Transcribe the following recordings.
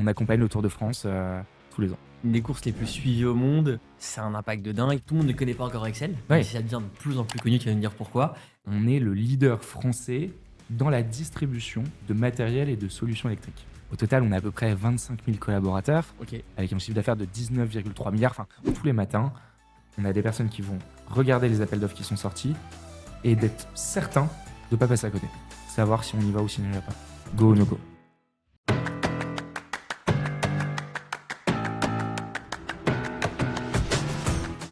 On accompagne le Tour de France tous les ans. Une des courses les plus suivies au monde, ça a un impact de dingue. Tout le monde ne connaît pas encore Excel, Ouais. mais ça devient de plus en plus connu, tu vas me dire pourquoi. On est le leader français dans la distribution de matériel et de solutions électriques. Au total, on a à peu près 25 000 collaborateurs, Ok. avec un chiffre d'affaires de 19,3 milliards. Enfin, tous les matins, on a des personnes qui vont regarder les appels d'offres qui sont sortis et d'être certains de ne pas passer à côté. Savoir si on y va ou si on n'y va pas. Go ou no go.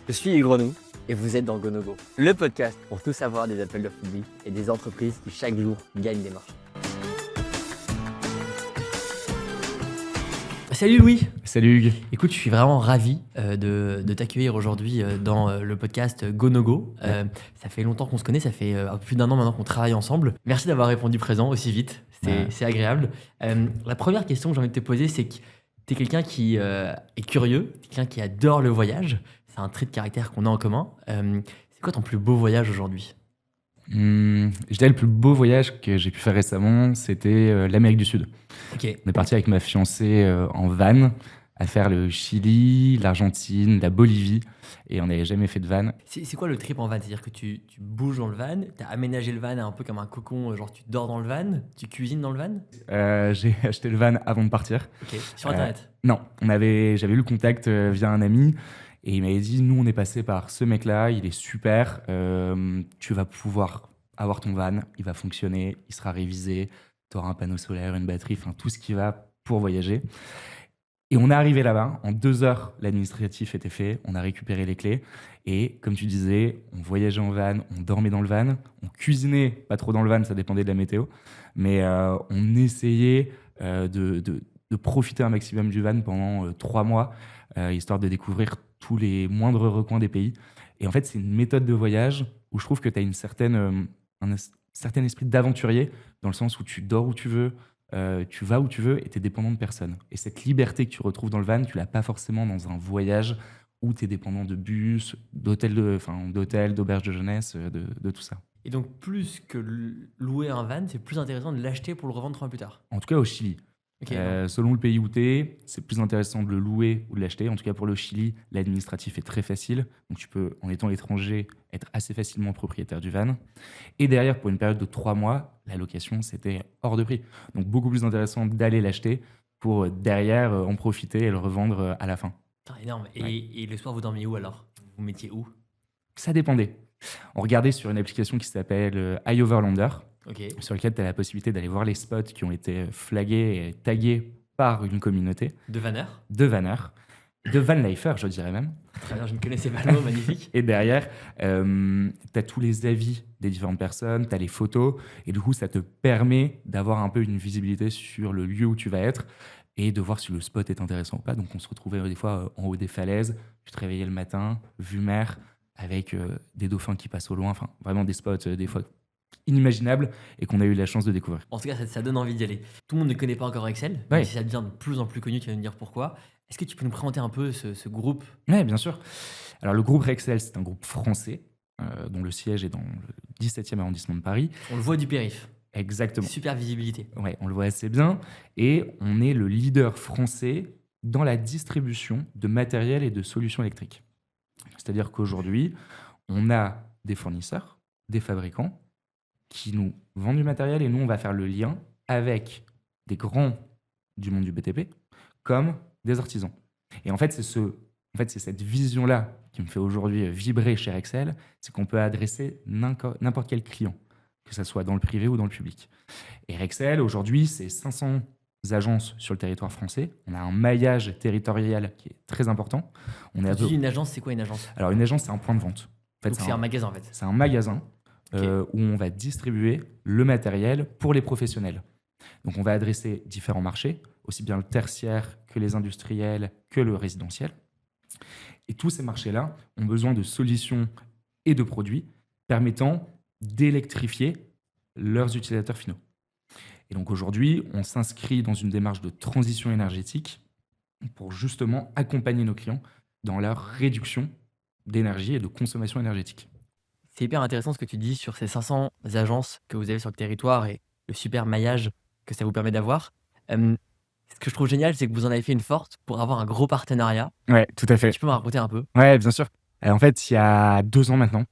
Je suis Hugues Renou et vous êtes dans GoNoGo, le podcast pour tout savoir des appels d'offres publics et des entreprises qui chaque jour gagnent des marchés. Salut Louis. Salut Hugues. Écoute, je suis vraiment ravi de t'accueillir aujourd'hui dans le podcast GoNoGo. Ça fait longtemps qu'on se connaît, ça fait plus d'1 an maintenant qu'on travaille ensemble. Merci d'avoir répondu présent aussi vite, c'est agréable. La première question que j'ai envie de te poser, c'est que tu es quelqu'un qui est curieux, quelqu'un qui adore le voyage. C'est un trait de caractère qu'on a en commun. C'est quoi ton plus beau voyage aujourd'hui ? Je dirais le plus beau voyage que j'ai pu faire récemment, c'était l'Amérique du Sud. Ok. On est parti avec ma fiancée en van à faire le Chili, l'Argentine, la Bolivie, et on n'avait jamais fait de van. C'est quoi le trip en van ? C'est-à-dire que tu bouges dans le van, tu as aménagé le van un peu comme un cocon, genre tu dors dans le van, tu cuisines dans le van ? J'ai acheté le van avant de partir. Ok. Sur Internet ? Non, j'avais eu le contact via un ami, et il m'avait dit, nous on est passé par ce mec-là, il est super, tu vas pouvoir avoir ton van, il va fonctionner, il sera révisé, tu auras un panneau solaire, une batterie, enfin tout ce qui va pour voyager. Et on est arrivé là-bas, en 2 heures, l'administratif était fait, on a récupéré les clés, et comme tu disais, on voyageait en van, on dormait dans le van, on cuisinait, pas trop dans le van, ça dépendait de la météo, mais on essayait de profiter un maximum du van pendant 3 mois, histoire de découvrir tous les moindres recoins des pays. Et en fait, c'est une méthode de voyage où je trouve que tu as un certain esprit d'aventurier, dans le sens où tu dors où tu veux, tu vas où tu veux et tu es dépendant de personne. Et cette liberté que tu retrouves dans le van, tu l'as pas forcément dans un voyage où tu es dépendant de bus, d'hôtels, d'auberges de jeunesse, de tout ça. Et donc, plus que louer un van, c'est plus intéressant de l'acheter pour le revendre 3 mois plus tard. En tout cas, au Chili. Ok. Selon le pays où tu es, c'est plus intéressant de le louer ou de l'acheter. En tout cas, pour le Chili, l'administratif est très facile. Donc, tu peux, en étant étranger, être assez facilement propriétaire du van. Et derrière, pour une période de 3 mois, la location, c'était hors de prix. Donc, beaucoup plus intéressant d'aller l'acheter pour derrière en profiter et le revendre à la fin. Putain, énorme. Ouais. Et le soir, vous dormiez où alors ? Vous mettiez où ? Ça dépendait. On regardait sur une application qui s'appelle iOverlander, Ok. sur laquelle tu as la possibilité d'aller voir les spots qui ont été flagués et tagués par une communauté De vanneurs ? de vanneurs, de vanlifers, je dirais même. Très bien, je ne connaissais pas le mot, magnifique. Et derrière, tu as tous les avis des différentes personnes, tu as les photos, et du coup, ça te permet d'avoir un peu une visibilité sur le lieu où tu vas être et de voir si le spot est intéressant ou pas. Donc, on se retrouvait des fois en haut des falaises, tu te réveillais le matin, vue mer, avec des dauphins qui passent au loin, enfin, vraiment des spots, des fois inimaginables, et qu'on a eu la chance de découvrir. En tout cas, ça donne envie d'y aller. Tout le monde ne connaît pas encore Excel, Ouais. mais si ça devient de plus en plus connu, tu vas me dire pourquoi. Est-ce que tu peux nous présenter un peu ce groupe ? Oui, bien sûr. Alors, le groupe Rexel, c'est un groupe français, dont le siège est dans le 17e arrondissement de Paris. On le voit du périph'. Exactement. Super visibilité. Ouais, on le voit assez bien. Et on est le leader français dans la distribution de matériel et de solutions électriques. C'est-à-dire qu'aujourd'hui, on a des fournisseurs, des fabricants qui nous vendent du matériel et nous, on va faire le lien avec des grands du monde du BTP comme des artisans. Et en fait, c'est cette vision-là qui me fait aujourd'hui vibrer chez Rexel, c'est qu'on peut adresser n'importe quel client, que ce soit dans le privé ou dans le public. Et Rexel, aujourd'hui, c'est 500 agences sur le territoire français. On a un maillage territorial qui est très important. On est Quand tu dis une agence, c'est quoi une agence ? Alors, une agence, c'est un point de vente. En fait, Donc c'est un magasin en fait. c'est un magasin Ok. où on va distribuer le matériel pour les professionnels. Donc, on va adresser différents marchés, aussi bien le tertiaire que les industriels, que le résidentiel. Et tous ces marchés-là ont besoin de solutions et de produits permettant d'électrifier leurs utilisateurs finaux. Et donc aujourd'hui, on s'inscrit dans une démarche de transition énergétique pour justement accompagner nos clients dans leur réduction d'énergie et de consommation énergétique. C'est hyper intéressant ce que tu dis sur ces 500 agences que vous avez sur le territoire et le super maillage que ça vous permet d'avoir. Ce que je trouve génial, c'est que vous en avez fait une force pour avoir un gros partenariat. Ouais, tout à fait. Tu peux me raconter un peu? Ouais, bien sûr. En fait, il y a 2 ans maintenant,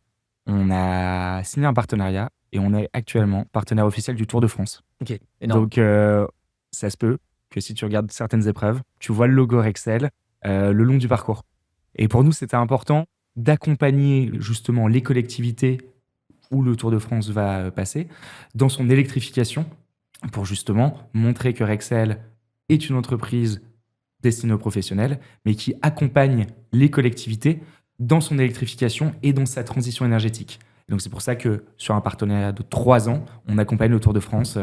on a signé un partenariat et on est actuellement partenaire officiel du Tour de France. OK, énorme. Donc, ça se peut que si tu regardes certaines épreuves, tu vois le logo Rexel, le long du parcours. Et pour nous, c'était important d'accompagner justement les collectivités où le Tour de France va, passer, dans son électrification pour justement montrer que Rexel est une entreprise destinée aux professionnels, mais qui accompagne les collectivités dans son électrification et dans sa transition énergétique. Donc c'est pour ça que sur un partenariat de 3 ans, on accompagne le Tour de France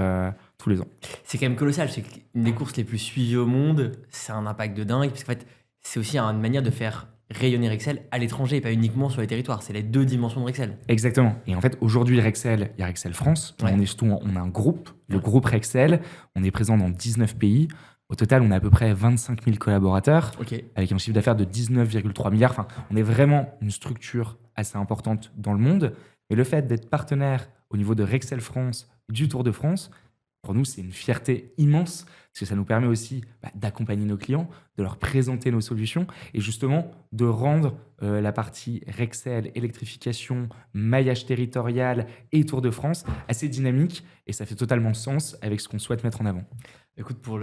tous les ans. C'est quand même colossal. C'est une des courses les plus suivies au monde. C'est un impact de dingue. Parce qu'en fait, c'est aussi une manière de faire rayonner Rexel à l'étranger et pas uniquement sur les territoires. C'est les deux dimensions de Rexel. Exactement. Et en fait, aujourd'hui, Rexel, il y a Rexel France. Ouais. On est surtout, on a un groupe, le Ouais. groupe Rexel. On est présent dans 19 pays. Au total, on a à peu près 25 000 collaborateurs, OK. avec un chiffre d'affaires de 19,3 milliards. Enfin, on est vraiment une structure assez importante dans le monde. Mais le fait d'être partenaire au niveau de Rexel France, du Tour de France, pour nous, c'est une fierté immense, parce que ça nous permet aussi d'accompagner nos clients, de leur présenter nos solutions, et justement de rendre la partie Rexel, électrification, maillage territorial et Tour de France assez dynamique, et ça fait totalement sens avec ce qu'on souhaite mettre en avant. Écoute, pour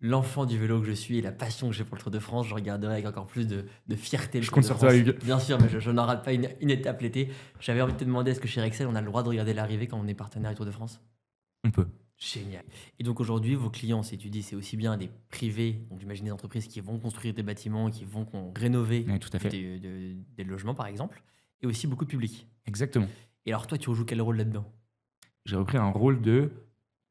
l'enfant du vélo que je suis et la passion que j'ai pour le Tour de France, je regarderai avec encore plus de fierté le Je Tour compte de sur France. toi, Hugues. Bien sûr, mais je n'en rate pas une étape l'été. J'avais envie de te demander, est-ce que chez Rexel, on a le droit de regarder l'arrivée quand on est partenaire du Tour de France? On peut. Génial. Et donc aujourd'hui, vos clients, si tu dis, c'est aussi bien des privés, donc j'imagine des entreprises qui vont construire des bâtiments, qui vont rénover Oui, tout à fait. des logements, par exemple, et aussi beaucoup de public. Exactement. Et alors toi, tu rejoues quel rôle là-dedans? J'ai repris un rôle de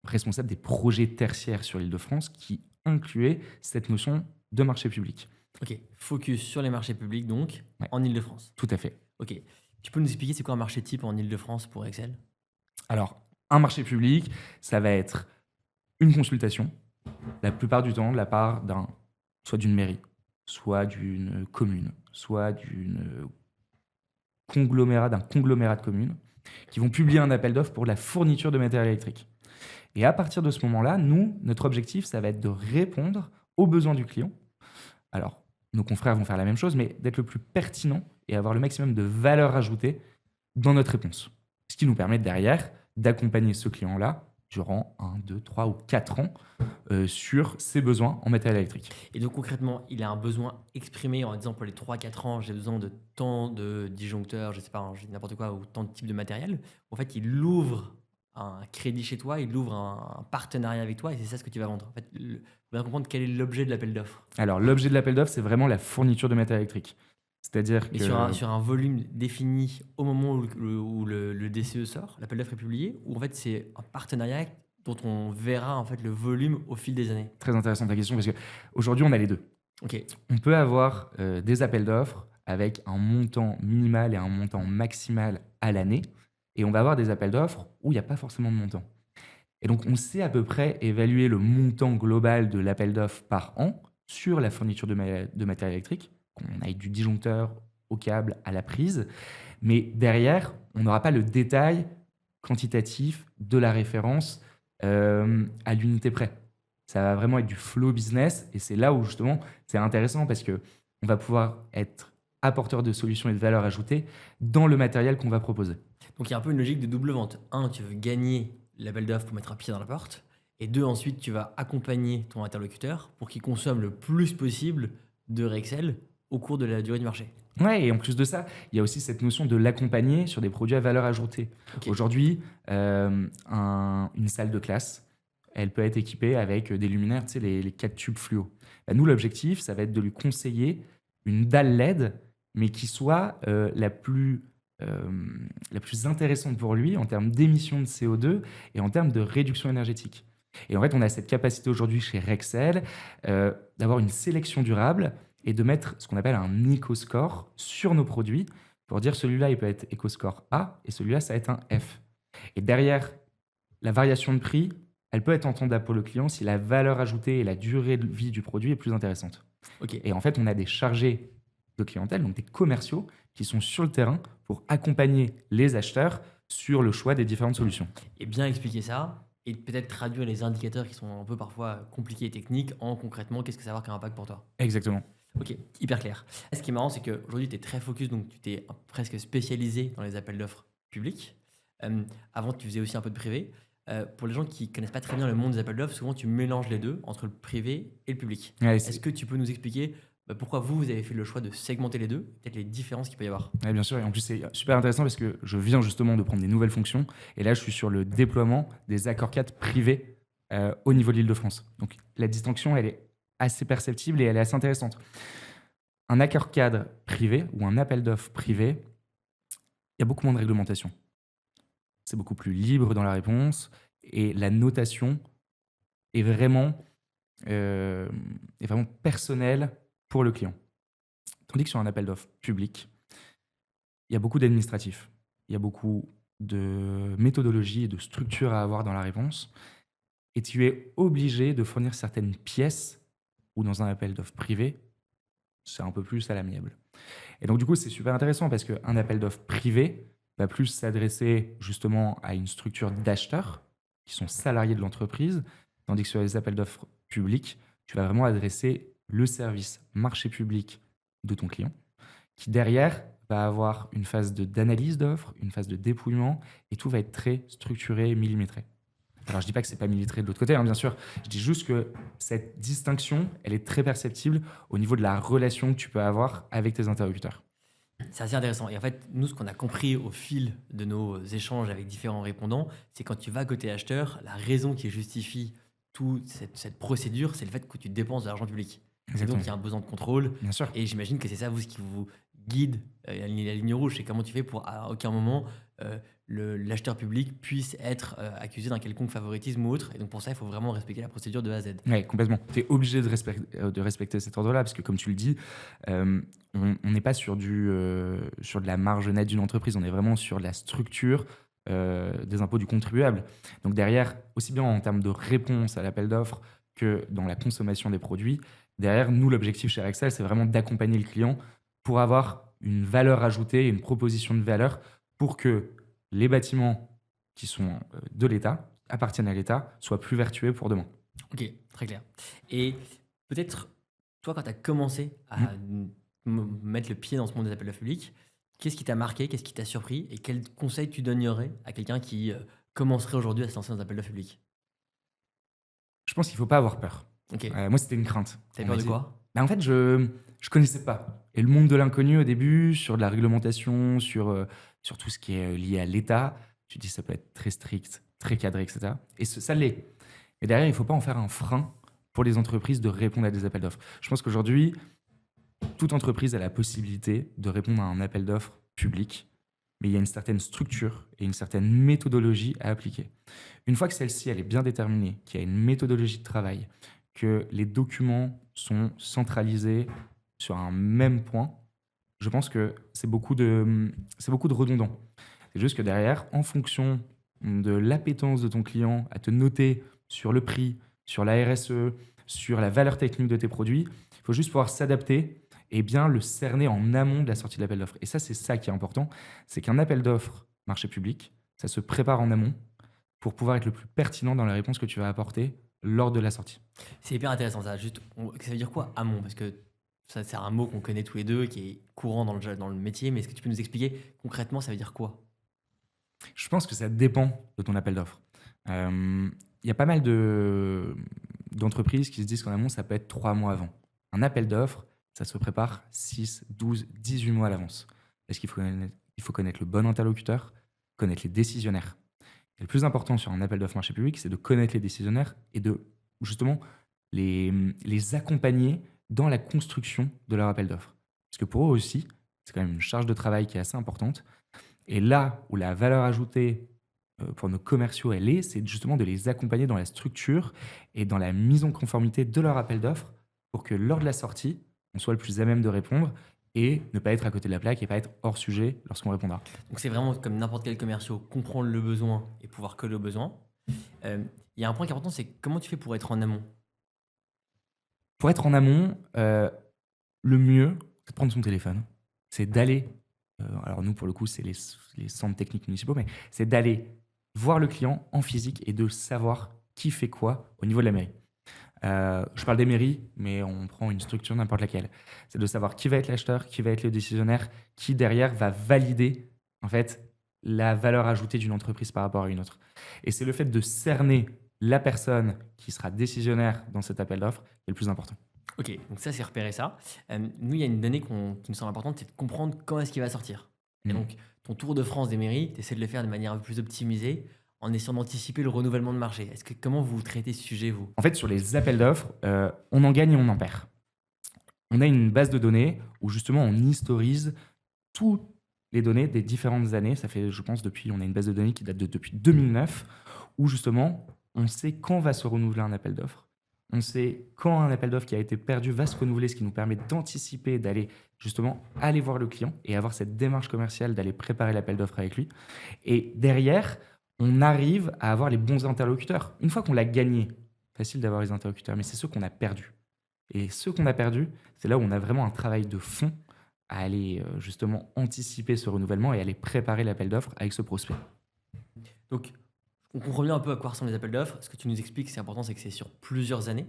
responsable des projets tertiaires sur l'Île-de-France qui incluait cette notion de marché public. Ok, focus sur les marchés publics, donc, Ouais. en Île-de-France. Tout à fait. Ok. Tu peux nous expliquer c'est quoi un marché type en Île-de-France pour Excel? Alors, un marché public, ça va être une consultation, la plupart du temps de la part soit d'une mairie, soit d'une commune, soit d'un conglomérat de communes, qui vont publier un appel d'offres pour la fourniture de matériel électrique. Et à partir de ce moment-là, nous, notre objectif, ça va être de répondre aux besoins du client. Alors, nos confrères vont faire la même chose, mais d'être le plus pertinent et avoir le maximum de valeur ajoutée dans notre réponse. Ce qui nous permet derrière d'accompagner ce client-là durant 1, 2, 3 ou 4 ans sur ses besoins en matériel électrique. Et donc concrètement, il a un besoin exprimé en disant pour les 3-4 ans, j'ai besoin de tant de disjoncteurs, je sais pas, hein, je dis n'importe quoi, ou tant de types de matériel. En fait, il ouvre un crédit chez toi, il ouvre un partenariat avec toi et c'est ça ce que tu vas vendre. En fait, il faut bien comprendre quel est l'objet de l'appel d'offres. Alors, l'objet de l'appel d'offres, c'est vraiment la fourniture de matériel électrique. C'est-à-dire Mais que... sur un volume défini au moment où le DCE sort, l'appel d'offres est publié, ou en fait c'est un partenariat dont on verra en fait le volume au fil des années. Très intéressante ta question, parce qu'aujourd'hui, on a les deux. Ok. On peut avoir des appels d'offres avec un montant minimal et un montant maximal à l'année, et on va avoir des appels d'offres où il n'y a pas forcément de montant. Et donc, on sait à peu près évaluer le montant global de l'appel d'offres par an sur la fourniture de matériel électrique, qu'on aille du disjoncteur au câble à la prise, mais derrière, on n'aura pas le détail quantitatif de la référence à l'unité près. Ça va vraiment être du flow business, et c'est là où justement c'est intéressant parce que on va pouvoir être apporteur de solutions et de valeur ajoutée dans le matériel qu'on va proposer. Donc il y a un peu une logique de double vente. Un, tu veux gagner l'appel d'offres pour mettre un pied dans la porte. Et deux, ensuite, tu vas accompagner ton interlocuteur pour qu'il consomme le plus possible de Rexel au cours de la durée du marché. Ouais, et en plus de ça, il y a aussi cette notion de l'accompagner sur des produits à valeur ajoutée. Ok. Aujourd'hui, une salle de classe, elle peut être équipée avec des luminaires, tu sais, les 4 tubes fluo. Nous, l'objectif, ça va être de lui conseiller une dalle LED, mais qui soit la plus intéressante pour lui en termes d'émissions de CO2 et en termes de réduction énergétique. Et en fait, on a cette capacité aujourd'hui chez Rexel d'avoir une sélection durable et de mettre ce qu'on appelle un éco-score sur nos produits pour dire celui-là, il peut être éco-score A et celui-là, ça va être un F. Et derrière, la variation de prix, elle peut être entendable pour le client si la valeur ajoutée et la durée de vie du produit est plus intéressante. Ok. Et en fait, on a des chargés de clientèle, donc des commerciaux, qui sont sur le terrain pour accompagner les acheteurs sur le choix des différentes solutions. Et bien expliquer ça, et peut-être traduire les indicateurs qui sont un peu parfois compliqués et techniques en concrètement, qu'est-ce que ça va avoir comme impact pour toi? Exactement. Ok, hyper clair. Ce qui est marrant, c'est qu'aujourd'hui, tu es très focus, donc tu t'es presque spécialisé dans les appels d'offres publics. Avant, tu faisais aussi un peu de privé. Pour les gens qui connaissent pas très bien le monde des appels d'offres, souvent tu mélanges les deux, entre le privé et le public. Ouais, Est-ce que tu peux nous expliquer pourquoi vous avez fait le choix de segmenter les deux, peut-être les différences qu'il peut y avoir? ouais, bien sûr. Et en plus, c'est super intéressant parce que je viens justement de prendre des nouvelles fonctions. Et là, je suis sur le déploiement des accords cadres privés au niveau de l'Île-de-France. Donc, la distinction, elle est assez perceptible et elle est assez intéressante. Un accord cadre privé ou un appel d'offres privé, il y a beaucoup moins de réglementation. C'est beaucoup plus libre dans la réponse et la notation est vraiment, euh, est vraiment personnelle pour le client. Tandis que sur un appel d'offres public, il y a beaucoup d'administratifs, il y a beaucoup de méthodologie et de structure à avoir dans la réponse et tu es obligé de fournir certaines pièces ou dans un appel d'offres privé, c'est un peu plus à l'amiable. Et donc, du coup, c'est super intéressant parce qu'un appel d'offres privé va plus s'adresser justement à une structure d'acheteurs qui sont salariés de l'entreprise, tandis que sur les appels d'offres publics, tu vas vraiment adresser le service marché public de ton client, qui derrière va avoir une phase d'analyse d'offres, une phase de dépouillement, et tout va être très structuré, millimétré. Alors, je dis pas que c'est pas millimétré de l'autre côté, hein, bien sûr. Je dis juste que cette distinction, elle est très perceptible au niveau de la relation que tu peux avoir avec tes interlocuteurs. C'est assez intéressant. Et en fait, nous, ce qu'on a compris au fil de nos échanges avec différents répondants, c'est quand tu vas côté acheteur, la raison qui justifie toute cette procédure, c'est le fait que tu dépenses de l'argent public. Et donc, Exactement. il y a un besoin de contrôle. Bien sûr. Et j'imagine que c'est ça, vous, ce qui vous guide, la ligne rouge. C'est comment tu fais pour, à aucun moment, l'acheteur public puisse être accusé d'un quelconque favoritisme ou autre. Et donc, pour ça, il faut vraiment respecter la procédure de A à Z. Oui, complètement. Tu es obligé de respecter cet ordre-là, parce que comme tu le dis, on n'est pas sur de la marge nette d'une entreprise, on est vraiment sur la structure des impôts du contribuable. Donc derrière, aussi bien en termes de réponse à l'appel d'offres que dans la consommation des produits, derrière, nous, l'objectif chez Rexel, c'est vraiment d'accompagner le client pour avoir une valeur ajoutée, une proposition de valeur pour que les bâtiments qui sont de l'État, appartiennent à l'État, soient plus vertueux pour demain. Ok, très clair. Et peut-être, toi, quand tu as commencé à mettre le pied dans ce monde des appels d'offres publics, qu'est-ce qui t'a marqué, qu'est-ce qui t'a surpris et quels conseils tu donnerais à quelqu'un qui commencerait aujourd'hui à se lancer dans les appels d'offres publics? Je pense qu'il ne faut pas avoir peur. Ok, Moi, c'était une crainte. t'avais On peur m'a de dit- quoi? En fait, je ne connaissais pas. Et le monde de l'inconnu au début, sur de la réglementation, sur tout ce qui est lié à l'État, tu te dis ça peut être très strict, très cadré, etc. Et ça l'est. Mais derrière, il ne faut pas en faire un frein pour les entreprises de répondre à des appels d'offres. Je pense qu'aujourd'hui, toute entreprise a la possibilité de répondre à un appel d'offres public, mais il y a une certaine structure et une certaine méthodologie à appliquer. Une fois que celle-ci elle est bien déterminée, qu'il y a une méthodologie de travail, que les documents sont centralisés sur un même point, je pense que c'est beaucoup de redondant. C'est juste que derrière, en fonction de l'appétence de ton client à te noter sur le prix, sur la RSE, sur la valeur technique de tes produits, il faut juste pouvoir s'adapter et bien le cerner en amont de la sortie de l'appel d'offres. Et ça, c'est ça qui est important, c'est qu'un appel d'offres marché public, ça se prépare en amont pour pouvoir être le plus pertinent dans la réponse que tu vas apporter lors de la sortie. C'est hyper intéressant ça. Juste, ça veut dire quoi amont? Parce que ça, c'est un mot qu'on connaît tous les deux, qui est courant dans le métier, mais est-ce que tu peux nous expliquer concrètement ça veut dire quoi? Je pense que ça dépend de ton appel d'offres. Il y a pas mal d'entreprises qui se disent qu'en amont, ça peut être 3 mois avant. Un appel d'offres, ça se prépare 6, 12, 18 mois à l'avance. Parce qu'il faut connaître le bon interlocuteur, connaître les décisionnaires. Et le plus important sur un appel d'offres marché public, c'est de connaître les décisionnaires et de justement les accompagner dans la construction de leur appel d'offres. Parce que pour eux aussi, c'est quand même une charge de travail qui est assez importante. Et là où la valeur ajoutée pour nos commerciaux, c'est justement de les accompagner dans la structure et dans la mise en conformité de leur appel d'offres pour que lors de la sortie, on soit le plus à même de répondre et ne pas être à côté de la plaque et pas être hors sujet lorsqu'on répondra. Donc c'est vraiment comme n'importe quel commercial, comprendre le besoin et pouvoir coller au besoin. Il y a un point qui est important, c'est comment tu fais pour être en amont? Pour être en amont, le mieux, c'est de prendre son téléphone, c'est d'aller, alors nous pour le coup c'est les centres techniques municipaux, mais c'est d'aller voir le client en physique et de savoir qui fait quoi au niveau de la mairie. Je parle des mairies, mais on prend une structure n'importe laquelle. C'est de savoir qui va être l'acheteur, qui va être le décisionnaire, qui derrière va valider en fait la valeur ajoutée d'une entreprise par rapport à une autre. Et c'est le fait de cerner la personne qui sera décisionnaire dans cet appel d'offres qui est le plus important. Ok, donc ça, c'est repérer ça. Nous, il y a une donnée qui nous semble importante, c'est de comprendre quand est-ce qu'il va sortir. Et Mm. donc, ton tour de France des mairies, tu essaies de le faire de manière un peu plus optimisée en essayant d'anticiper le renouvellement de marché. Comment vous traitez ce sujet, vous? En fait, sur les appels d'offres, on en gagne et on en perd. On a une base de données où justement on historise toutes les données des différentes années. Ça fait, je pense, on a une base de données qui date depuis 2009, où justement on sait quand va se renouveler un appel d'offres. On sait quand un appel d'offres qui a été perdu va se renouveler, ce qui nous permet d'anticiper, d'aller justement aller voir le client et avoir cette démarche commerciale d'aller préparer l'appel d'offres avec lui. Et derrière, on arrive à avoir les bons interlocuteurs. Une fois qu'on l'a gagné, facile d'avoir les interlocuteurs, mais c'est ceux qu'on a perdus. Et ceux qu'on a perdus, c'est là où on a vraiment un travail de fond à aller justement anticiper ce renouvellement et aller préparer l'appel d'offres avec ce prospect. Donc, on comprend bien un peu à quoi ressemblent les appels d'offres. Ce que tu nous expliques, c'est important, c'est que c'est sur plusieurs années.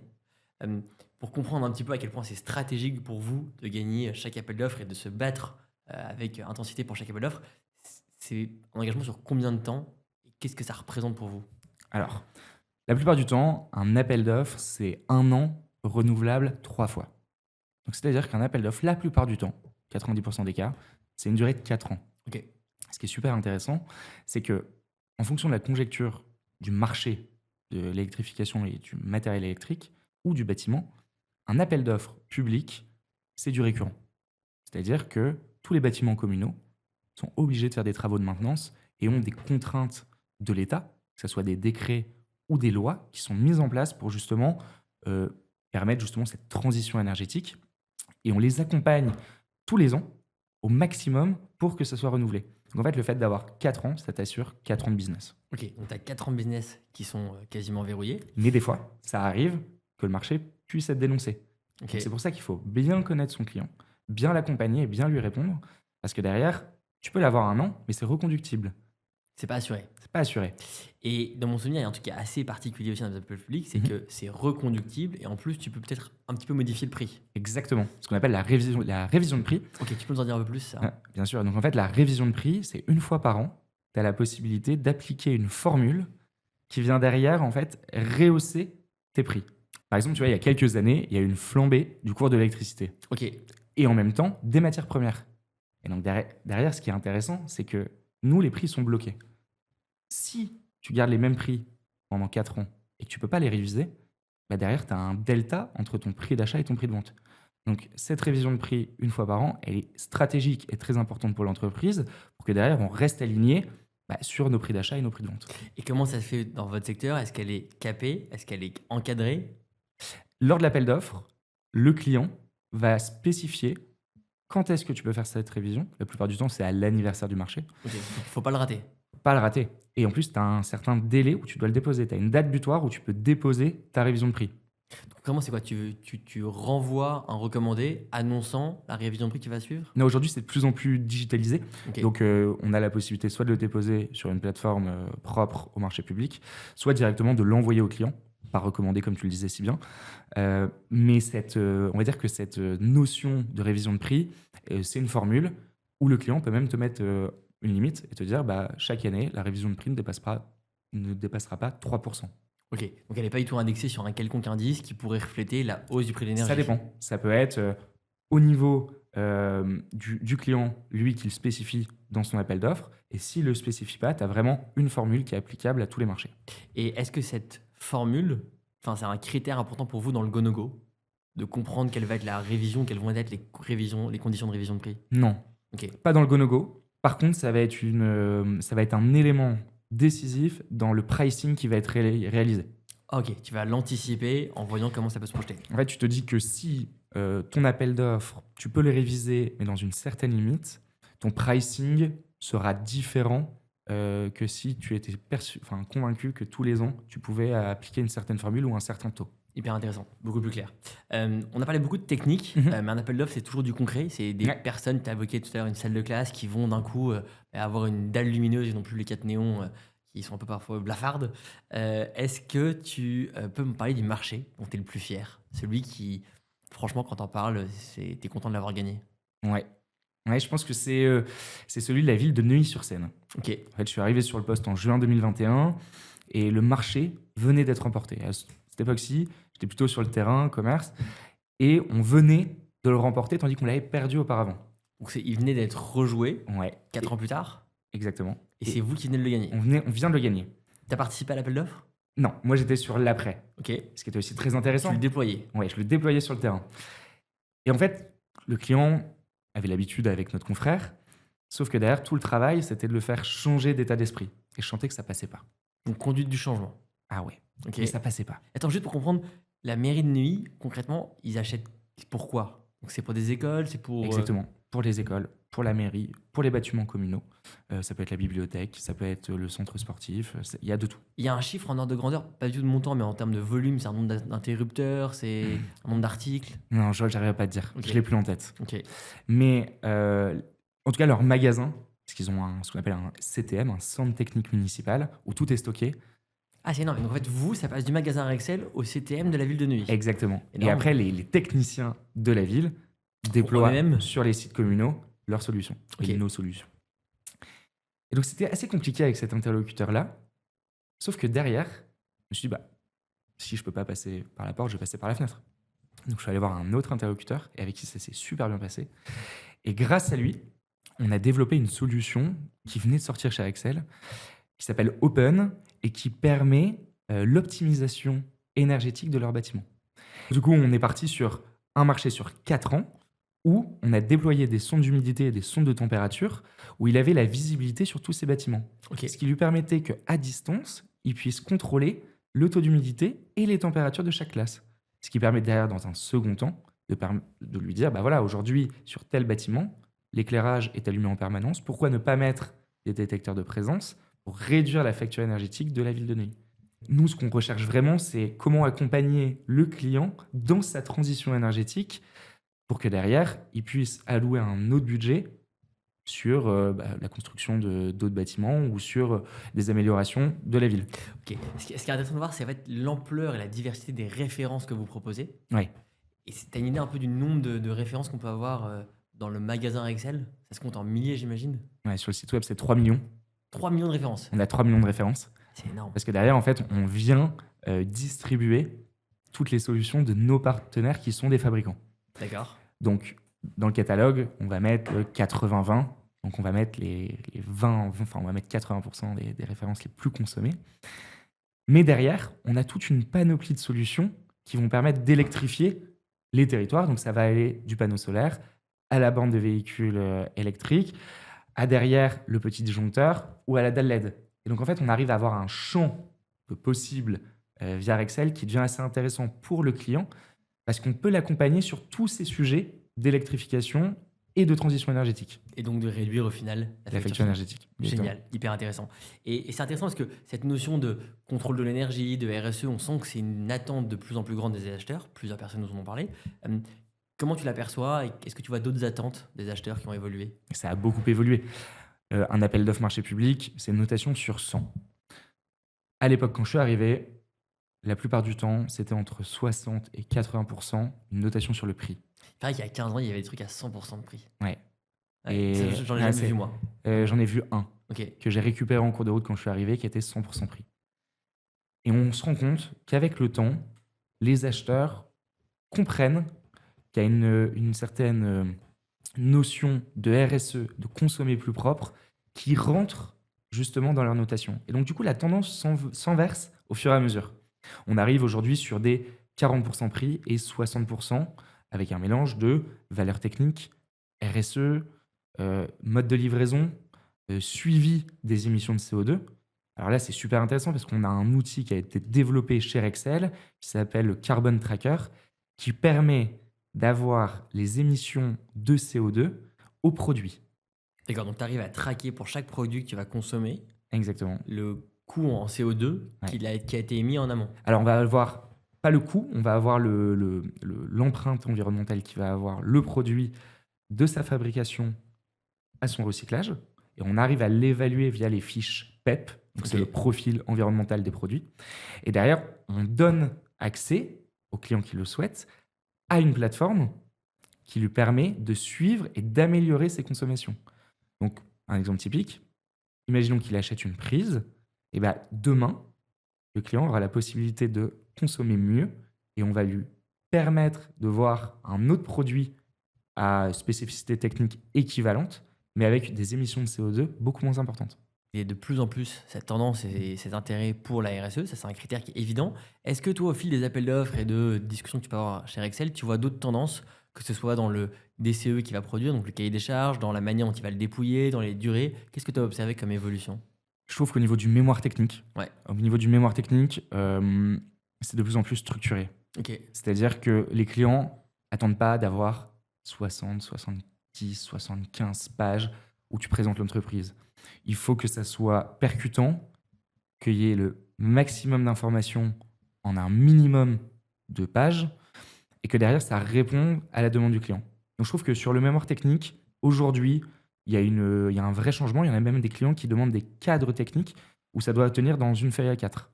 Pour comprendre un petit peu à quel point c'est stratégique pour vous de gagner chaque appel d'offres et de se battre avec intensité pour chaque appel d'offres, c'est un engagement sur combien de temps et qu'est-ce que ça représente pour vous? Alors, la plupart du temps, un appel d'offres, c'est 1 an renouvelable 3 fois. Donc, c'est-à-dire qu'un appel d'offres, la plupart du temps, 90% des cas, c'est une durée de 4 ans. Ok. Ce qui est super intéressant, c'est que en fonction de la conjecture du marché de l'électrification et du matériel électrique ou du bâtiment, un appel d'offres public, c'est du récurrent. C'est-à-dire que tous les bâtiments communaux sont obligés de faire des travaux de maintenance et ont des contraintes de l'État, que ce soit des décrets ou des lois qui sont mises en place pour justement permettre justement cette transition énergétique. Et on les accompagne tous les ans au maximum pour que ça soit renouvelé. Donc en fait, le fait d'avoir 4 ans, ça t'assure 4 ans de business. Ok, donc tu as 4 ans de business qui sont quasiment verrouillés. Mais des fois, ça arrive que le marché puisse être dénoncé. Ok. Donc c'est pour ça qu'il faut bien connaître son client, bien l'accompagner et bien lui répondre. Parce que derrière, tu peux l'avoir 1 an, mais c'est reconductible. C'est pas assuré. C'est pas assuré. Et dans mon souvenir, il y a un truc qui est assez particulier aussi dans les appels publics, c'est que c'est reconductible et en plus, tu peux peut-être un petit peu modifier le prix. Exactement. Ce qu'on appelle la révision de prix. Ok, tu peux nous en dire un peu plus, ça? Bien sûr. Donc en fait, la révision de prix, c'est 1 fois par an. Tu as la possibilité d'appliquer une formule qui vient derrière, en fait, rehausser tes prix. Par exemple, tu vois, il y a quelques années, il y a eu une flambée du cours de l'électricité. Ok. Et en même temps, des matières premières. Et donc derrière, ce qui est intéressant, c'est que nous, les prix sont bloqués. Si tu gardes les mêmes prix pendant 4 ans et que tu ne peux pas les réviser, bah derrière, tu as un delta entre ton prix d'achat et ton prix de vente. Donc, cette révision de prix 1 fois par an, elle est stratégique et très importante pour l'entreprise pour que derrière, on reste aligné sur nos prix d'achat et nos prix de vente. Et comment ça se fait dans votre secteur? Est-ce qu'elle est capée? Est-ce qu'elle est encadrée? Lors de l'appel d'offres, le client va spécifier quand est-ce que tu peux faire cette révision. La plupart du temps, c'est à l'anniversaire du marché. Ok, donc faut pas le rater. Pas le rater. Et en plus, tu as un certain délai où tu dois le déposer. Tu as une date butoir où tu peux déposer ta révision de prix. Donc, comment c'est quoi? Tu renvoies un recommandé annonçant la révision de prix qui va suivre? Mais aujourd'hui, c'est de plus en plus digitalisé. Ok. Donc, on a la possibilité soit de le déposer sur une plateforme propre au marché public, soit directement de l'envoyer au client, par recommandé, comme tu le disais si bien. Mais on va dire que cette notion de révision de prix, c'est une formule où le client peut même te mettre une limite et te dire chaque année, la révision de prix ne dépassera pas 3%. Ok, donc elle n'est pas du tout indexée sur un quelconque indice qui pourrait refléter la hausse du prix de l'énergie. Ça dépend. Ça peut être au niveau du client, lui, qui le spécifie dans son appel d'offres. Et s'il ne le spécifie pas, tu as vraiment une formule qui est applicable à tous les marchés. Et est-ce que cette formule, c'est un critère important pour vous dans le go-no-go, de comprendre quelle va être la révision, quelles vont être les conditions de révision de prix? Non, Ok. pas dans le go-no-go. Par contre, ça va être un élément décisif dans le pricing qui va être réalisé. Ok, tu vas l'anticiper en voyant comment ça peut se projeter. En fait, tu te dis que si ton appel d'offres, tu peux le réviser, mais dans une certaine limite, ton pricing sera différent que si tu étais convaincu que tous les ans, tu pouvais appliquer une certaine formule ou un certain taux. Hyper intéressant, beaucoup plus clair. On a parlé beaucoup de technique, mais un appel d'offres, c'est toujours du concret. C'est des personnes, tu as évoqué tout à l'heure une salle de classe qui vont d'un coup avoir une dalle lumineuse et non plus les 4 néons qui sont un peu parfois blafardes. Est-ce que tu peux me parler du marché dont tu es le plus fier? Celui qui, franchement, quand t'en parles, tu es content de l'avoir gagné. Ouais. Ouais, je pense que c'est celui de la ville de Neuilly-sur-Seine. Ok. En fait, je suis arrivé sur le poste en juin 2021 et le marché venait d'être remporté. À cette époque-ci, j'étais plutôt sur le terrain, commerce, et on venait de le remporter tandis qu'on l'avait perdu auparavant. Donc il venait d'être rejoué Ouais, 4 ans plus tard, exactement. et c'est vous qui venez de le gagner. On vient de le gagner. Tu as participé à l'appel d'offres? Non, moi j'étais sur l'après, Ok. ce qui était aussi très Tu intéressant. le déployais. Ouais, je le déployais sur le terrain. Et en fait, le client avait l'habitude avec notre confrère, sauf que derrière, tout le travail, c'était de le faire changer d'état d'esprit. Et je sentais que ça passait pas. Donc conduite du changement. Ah ouais, Ok. mais ça passait pas. Attends, juste pour comprendre, la mairie de Neuilly, concrètement, ils achètent pourquoi? Donc c'est pour des écoles, c'est pour... Exactement. Pour les écoles, pour la mairie, pour les bâtiments communaux. Ça peut être la bibliothèque, ça peut être le centre sportif, il y a de tout. Il y a un chiffre en ordre de grandeur, pas du tout de montant, mais en termes de volume, c'est un nombre d'interrupteurs, c'est un nombre d'articles. Non, je n'arrive pas à te dire. Ok. Je l'ai plus en tête. Ok. Mais en tout cas, leur magasin, parce qu'ils ont ce qu'on appelle un CTM, un centre technique municipal, où tout est stocké. Ah, c'est énorme. Donc en fait, vous, ça passe du magasin Rexel au CTM de la ville de Neuilly. Exactement. Et Énorme. après, les techniciens de la ville déploient eux-mêmes sur les sites communaux leurs solutions, Ok. et nos solutions. Et donc, c'était assez compliqué avec cet interlocuteur-là. Sauf que derrière, je me suis dit, bah, si je peux pas passer par la porte, je vais passer par la fenêtre. Donc, je suis allé voir un autre interlocuteur et avec qui ça s'est super bien passé. Et grâce à lui, on a développé une solution qui venait de sortir chez Excel, qui s'appelle Open et qui permet l'optimisation énergétique de leur bâtiment. Du coup, on est parti sur un marché sur 4 ans où on a déployé des sondes d'humidité et des sondes de température où il avait la visibilité sur tous ses bâtiments. Ok. Ce qui lui permettait qu'à distance, il puisse contrôler le taux d'humidité et les températures de chaque classe. Ce qui permet derrière, dans un second temps, de lui dire, bah voilà, aujourd'hui, sur tel bâtiment, l'éclairage est allumé en permanence. Pourquoi ne pas mettre des détecteurs de présence pour réduire la facture énergétique de la ville de Neuilly? Nous, ce qu'on recherche vraiment, c'est comment accompagner le client dans sa transition énergétique pour que derrière, il puisse allouer un autre budget sur la construction d'autres bâtiments ou sur des améliorations de la ville. Ok. Ce qui est intéressant de voir, c'est en fait l'ampleur et la diversité des références que vous proposez. Ouais. Et tu as une idée un peu du nombre de références qu'on peut avoir dans le magasin Excel? Ça se compte en milliers, j'imagine. Ouais, sur le site web, c'est 3 millions. 3 millions de références. On a 3 millions de références. C'est énorme. Parce que derrière, en fait, on vient distribuer toutes les solutions de nos partenaires qui sont des fabricants. D'accord. Donc, dans le catalogue, on va mettre le 80-20. Donc, on va mettre les 20, enfin, on va mettre 80% des références les plus consommées. Mais derrière, on a toute une panoplie de solutions qui vont permettre d'électrifier les territoires. Donc, ça va aller du panneau solaire à la borne de véhicules électriques, à derrière le petit disjoncteur ou à la dalle LED. Et donc, en fait, on arrive à avoir un champ possible via Rexel qui devient assez intéressant pour le client parce qu'on peut l'accompagner sur tous ces sujets d'électrification et de transition énergétique. Et donc de réduire au final La facture énergétique. Génial, hyper intéressant. Et c'est intéressant parce que cette notion de contrôle de l'énergie, de RSE, on sent que c'est une attente de plus en plus grande des acheteurs. Plusieurs personnes nous en ont parlé. Comment tu l'aperçois et est-ce que tu vois d'autres attentes des acheteurs qui ont évolué? Ça a beaucoup évolué. Un appel d'offres marché public, c'est une notation sur 100. À l'époque, quand je suis arrivé, la plupart du temps, c'était entre 60 et 80% une notation sur le prix. Il paraît qu'il y a 15 ans, il y avait des trucs à 100% de prix. Ouais. Ouais, Et ça, j'en ai jamais vu, moi. J'en ai vu un Ok. que j'ai récupéré en cours de route quand je suis arrivé, qui était 100% prix. Et on se rend compte qu'avec le temps, les acheteurs comprennent qu'il y a une certaine notion de RSE, de consommer plus propre, qui rentre justement dans leur notation. Et donc, du coup, la tendance s'inverse au fur et à mesure. On arrive aujourd'hui sur des 40% prix et 60% avec un mélange de valeurs techniques, RSE, mode de livraison, suivi des émissions de CO2. Alors là, c'est super intéressant parce qu'on a un outil qui a été développé chez Rexel qui s'appelle le Carbon Tracker qui permet d'avoir les émissions de CO2 au produit. D'accord, donc tu arrives à traquer pour chaque produit que tu vas consommer Exactement. le coût en CO2 qui a été émis en amont. Alors, on va avoir pas le coût, on va avoir l'empreinte environnementale qui va avoir le produit de sa fabrication à son recyclage. Et on arrive à l'évaluer via les fiches PEP, Donc, Ok. c'est le profil environnemental des produits. Et derrière, on donne accès au client qui le souhaite à une plateforme qui lui permet de suivre et d'améliorer ses consommations. Donc, un exemple typique, imaginons qu'il achète une prise, et ben, demain, le client aura la possibilité de consommer mieux et on va lui permettre de voir un autre produit à spécificité technique équivalente, mais avec des émissions de CO2 beaucoup moins importantes. Et de plus en plus, cette tendance et cet intérêt pour la RSE, ça c'est un critère qui est évident. Est-ce que toi, au fil des appels d'offres et de discussions que tu peux avoir chez Excel, tu vois d'autres tendances, que ce soit dans le DCE qu'il va produire, donc le cahier des charges, dans la manière dont il va le dépouiller, dans les durées? Qu'est-ce que tu as observé comme évolution? Je trouve qu'au niveau du mémoire technique, Ouais, c'est de plus en plus structuré. ok. C'est-à-dire que les clients attendent pas d'avoir 60, 70, 75 pages où tu présentes l'entreprise. Il faut que ça soit percutant, qu'il y ait le maximum d'informations en un minimum de pages et que derrière, ça réponde à la demande du client. Donc je trouve que sur le mémoire technique, aujourd'hui, il y a un vrai changement. Il y en a même des clients qui demandent des cadres techniques où ça doit tenir dans une feuille A4.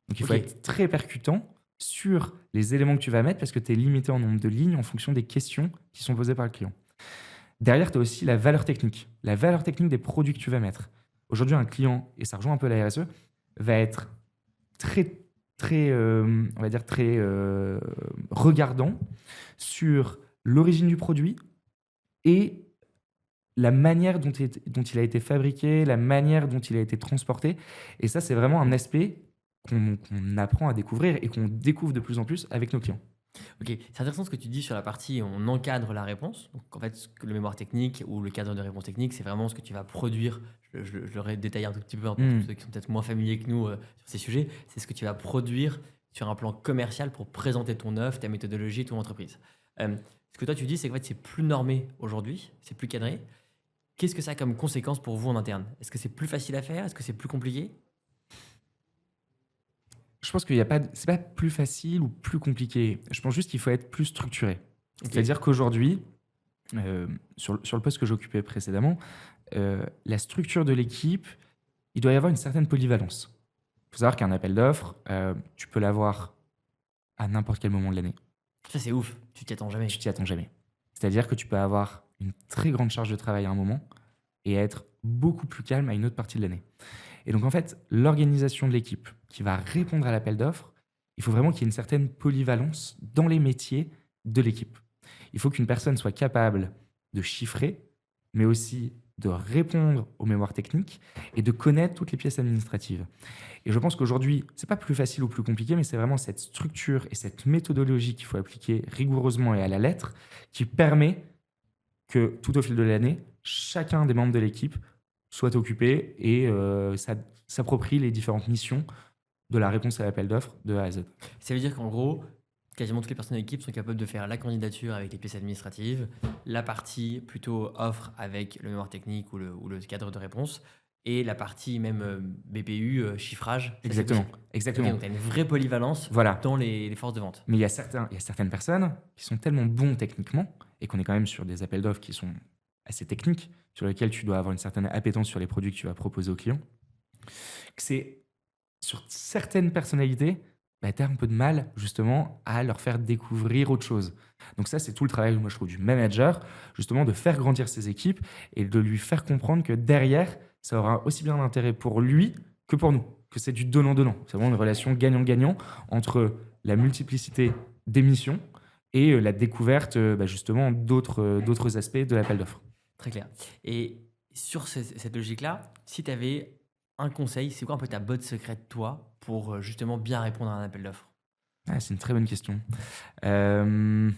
Donc il faut Ok. être très percutant sur les éléments que tu vas mettre parce que tu es limité en nombre de lignes en fonction des questions qui sont posées par le client. Derrière, tu as aussi la valeur technique des produits que tu vas mettre. Aujourd'hui, un client, et ça rejoint un peu la RSE, va être très, très, on va dire très regardant sur l'origine du produit et la manière dont il a été fabriqué, la manière dont il a été transporté. Et ça, c'est vraiment un aspect qu'on apprend à découvrir et qu'on découvre de plus en plus avec nos clients. Ok, c'est intéressant ce que tu dis sur la partie on encadre la réponse. Donc en fait, le mémoire technique ou le cadre de réponse technique, c'est vraiment ce que tu vas produire. Je le détaille un tout petit peu hein, pour ceux qui sont peut-être moins familiers que nous sur ces sujets. C'est ce que tu vas produire sur un plan commercial pour présenter ton offre, ta méthodologie, ton entreprise. Ce que toi tu dis, c'est qu'en fait, c'est plus normé aujourd'hui, c'est plus cadré. Qu'est-ce que ça a comme conséquence pour vous en interne? Est-ce que c'est plus facile à faire? Est-ce que c'est plus compliqué? Je pense qu'il y a pas, c'est pas plus facile ou plus compliqué. Je pense juste qu'il faut être plus structuré. Ok. C'est-à-dire qu'aujourd'hui, sur le poste que j'occupais précédemment, la structure de l'équipe, il doit y avoir une certaine polyvalence. Il faut savoir qu'un appel d'offres, tu peux l'avoir à n'importe quel moment de l'année. Ça, c'est ouf. Tu t'y attends jamais. Tu t'y attends jamais. C'est-à-dire que tu peux avoir une très grande charge de travail à un moment et être beaucoup plus calme à une autre partie de l'année. Et donc, en fait, l'organisation de l'équipe qui va répondre à l'appel d'offres, il faut vraiment qu'il y ait une certaine polyvalence dans les métiers de l'équipe. Il faut qu'une personne soit capable de chiffrer, mais aussi de répondre aux mémoires techniques et de connaître toutes les pièces administratives. Et je pense qu'aujourd'hui, c'est pas plus facile ou plus compliqué, mais c'est vraiment cette structure et cette méthodologie qu'il faut appliquer rigoureusement et à la lettre qui permet que tout au fil de l'année, chacun des membres de l'équipe soit occupé et s'approprie les différentes missions de la réponse à l'appel d'offres de A à Z. Ça veut dire qu'en gros, quasiment toutes les personnes de l'équipe sont capables de faire la candidature avec les pièces administratives, la partie plutôt offre avec le mémoire technique ou le cadre de réponse, et la partie même BPU, chiffrage. Ça, c'est Exactement, possible. exactement. Ok, donc tu as une vraie polyvalence Voilà. dans les forces de vente. Mais il y a certaines personnes qui sont tellement bons techniquement et qu'on est quand même sur des appels d'offres qui sont assez techniques, sur lesquels tu dois avoir une certaine appétence sur les produits que tu vas proposer aux clients, que c'est sur certaines personnalités, bah, tu as un peu de mal justement à leur faire découvrir autre chose. Donc ça, c'est tout le travail, moi je trouve, du manager, justement de faire grandir ses équipes et de lui faire comprendre que derrière, ça aura aussi bien d'intérêt pour lui que pour nous, que c'est du donnant-donnant. C'est vraiment une relation gagnant-gagnant entre la multiplicité des missions et la découverte justement d'autres aspects de l'appel d'offres. Très clair. Et sur cette logique-là, si tu avais un conseil, c'est quoi un peu ta botte secrète, toi, pour justement bien répondre à un appel d'offres? Ah, c'est une très bonne question. Je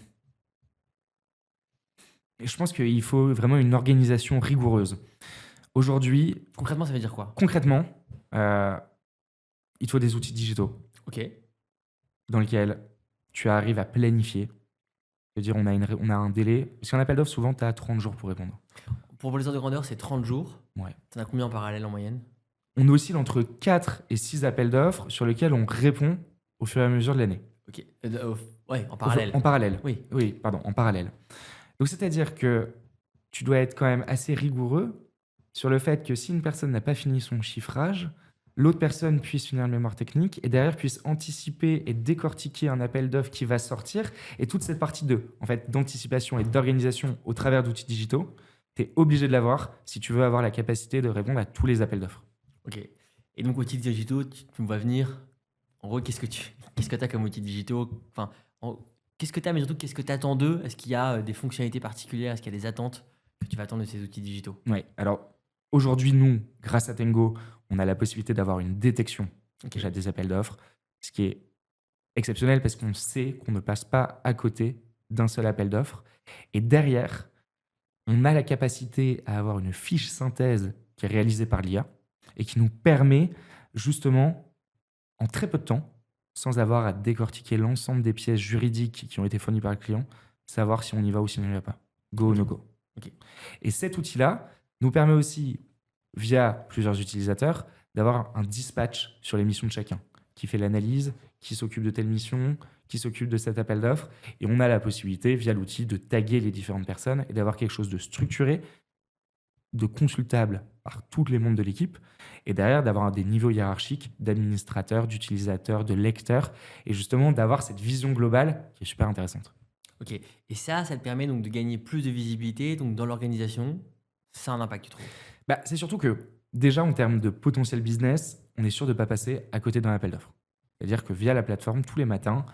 pense qu'il faut vraiment une organisation rigoureuse. Aujourd'hui, Concrètement, ça veut dire quoi? concrètement, il te faut des outils digitaux Ok. dans lesquels tu arrives à planifier. C'est-à-dire, on a un délai. Parce qu'un appel d'offres, souvent, tu as 30 jours pour répondre. Pour les ordres de grandeur, c'est 30 jours. Ouais. Tu en as combien en parallèle en moyenne? On oscille entre 4 et 6 appels d'offres sur lesquels on répond au fur et à mesure de l'année. Ok. Ouais, en parallèle. En parallèle. Oui. Oui, pardon, en parallèle. Donc, c'est-à-dire que tu dois être quand même assez rigoureux sur le fait que si une personne n'a pas fini son chiffrage, l'autre personne puisse finir le mémoire technique et derrière puisse anticiper et décortiquer un appel d'offres qui va sortir. Et toute cette partie en fait, d'anticipation et d'organisation au travers d'outils digitaux, tu es obligé de l'avoir si tu veux avoir la capacité de répondre à tous les appels d'offres. Ok. Et donc, outils digitaux, tu me vois venir. En gros, qu'est-ce que tu as comme outils digitaux? Enfin, qu'est-ce que tu as, mais surtout, qu'est-ce que tu attends d'eux? Est-ce qu'il y a des fonctionnalités particulières? Est-ce qu'il y a des attentes que tu vas attendre de ces outils digitaux? Ouais. Alors, aujourd'hui, nous, grâce à Tengo, on a la possibilité d'avoir une détection Ok. déjà des appels d'offres, ce qui est exceptionnel parce qu'on sait qu'on ne passe pas à côté d'un seul appel d'offres. Et derrière, on a la capacité à avoir une fiche synthèse qui est réalisée par l'IA et qui nous permet justement, en très peu de temps, sans avoir à décortiquer l'ensemble des pièces juridiques qui ont été fournies par le client, savoir si on y va ou si on n'y va pas. Go ou no go. Ok. Et cet outil-là nous permet aussi, via plusieurs utilisateurs, d'avoir un dispatch sur les missions de chacun, qui fait l'analyse, qui s'occupe de telle mission, qui s'occupe de cet appel d'offres. Et on a la possibilité, via l'outil, de taguer les différentes personnes et d'avoir quelque chose de structuré, de consultable par tous les membres de l'équipe, et derrière d'avoir des niveaux hiérarchiques d'administrateurs, d'utilisateurs, de lecteurs, et justement d'avoir cette vision globale qui est super intéressante. Ok. Et ça te permet donc de gagner plus de visibilité. Donc, dans l'organisation, ça a un impact, tu trouves? C'est surtout que, déjà en termes de potentiel business, on est sûr de ne pas passer à côté d'un appel d'offres. C'est-à-dire que via la plateforme, tous les matins,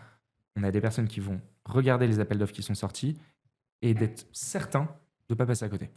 on a des personnes qui vont regarder les appels d'offres qui sont sortis et d'être certains de ne pas passer à côté.